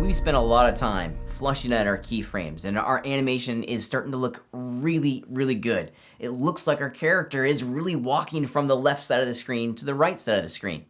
We spent a lot of time flushing out our keyframes, and our animation is starting to look really, really good. It looks like our character is really walking from the left side of the screen to the right side of the screen.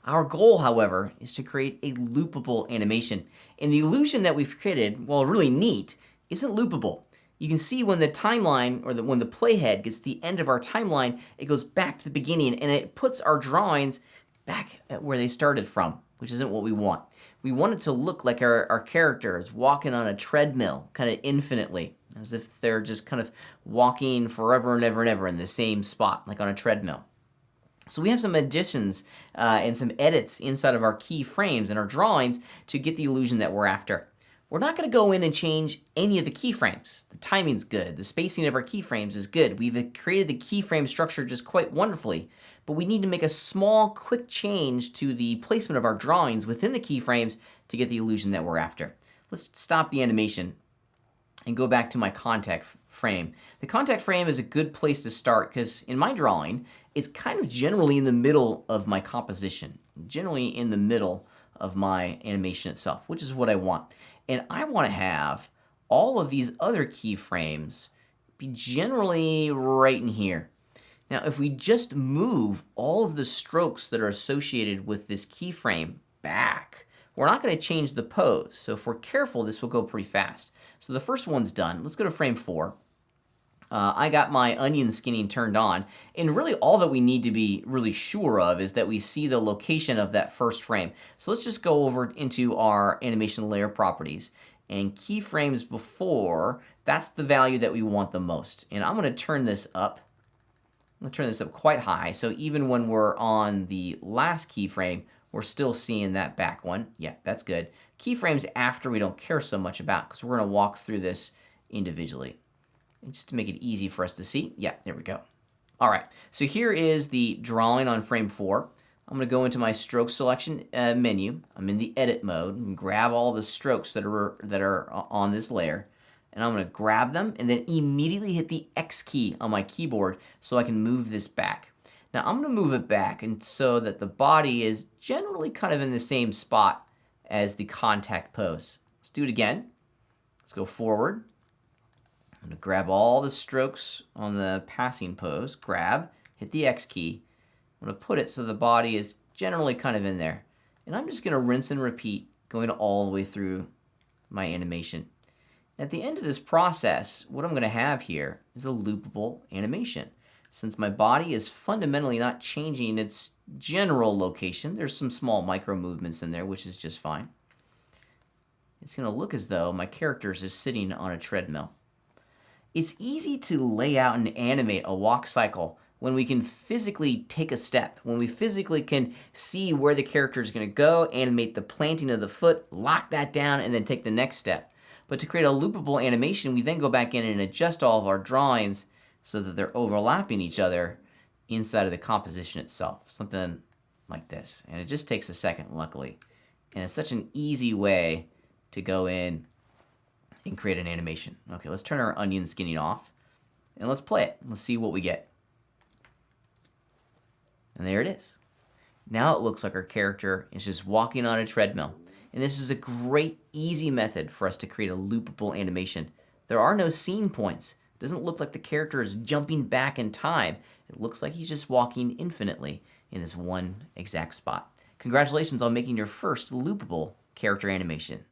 Our goal, however, is to create a loopable animation. And the illusion that we've created, while really neat, isn't loopable. You can see when the timeline, or when the playhead gets to the end of our timeline, it goes back to the beginning, and it puts our drawings back at where they started from, which isn't what we want. We want it to look like our character is walking on a treadmill, kind of infinitely, as if they're just kind of walking forever and ever and ever in the same spot, like on a treadmill. So we have some additions and some edits inside of our keyframes and our drawings to get the illusion that we're after. We're not going to go in and change any of the keyframes. The timing's good. The spacing of our keyframes is good. We've created the keyframe structure just quite wonderfully, but we need to make a small, quick change to the placement of our drawings within the keyframes to get the illusion that we're after. Let's stop the animation and go back to my contact frame. The contact frame is a good place to start because in my drawing, it's kind of generally in the middle of my composition, generally in the middle of my animation itself, which is what I want. And I want to have all of these other keyframes be generally right in here. Now, if we just move all of the strokes that are associated with this keyframe back, we're not going to change the pose. So if we're careful, this will go pretty fast. So the first one's done. Let's go to frame 4. I got my onion skinning turned on, and really all that we need to be really sure of is that we see the location of that first frame. So let's just go over into our animation layer properties, and keyframes before, that's the value that we want the most. And I'm going to turn this up. I'm going to turn this up quite high, so even when we're on the last keyframe, we're still seeing that back one. Yeah, that's good. Keyframes after we don't care so much about, because we're going to walk through this individually. And just to make it easy for us to see, yeah, there we go. All right, so here is the drawing on frame 4. I'm going to go into my stroke selection menu. I'm in the edit mode and grab all the strokes that are on this layer. And I'm going to grab them and then immediately hit the X key on my keyboard so I can move this back. Now I'm going to move it back and so that the body is generally kind of in the same spot as the contact pose. Let's do it again. Let's go forward. I'm going to grab all the strokes on the passing pose, grab, hit the X key. I'm going to put it so the body is generally kind of in there. And I'm just going to rinse and repeat, going all the way through my animation. At the end of this process, what I'm going to have here is a loopable animation. Since my body is fundamentally not changing its general location, there's some small micro movements in there, which is just fine. It's going to look as though my character is sitting on a treadmill. It's easy to lay out and animate a walk cycle when we can physically take a step, when we physically can see where the character is going to go, animate the planting of the foot, lock that down, and then take the next step. But to create a loopable animation, we then go back in and adjust all of our drawings so that they're overlapping each other inside of the composition itself, something like this. And it just takes a second, luckily. And it's such an easy way to go in and create an animation. Okay, let's turn our onion skinning off and let's play it. Let's see what we get. And there it is. Now it looks like our character is just walking on a treadmill. And this is a great, easy method for us to create a loopable animation. There are no scene points. It doesn't look like the character is jumping back in time. It looks like he's just walking infinitely in this one exact spot. Congratulations on making your first loopable character animation.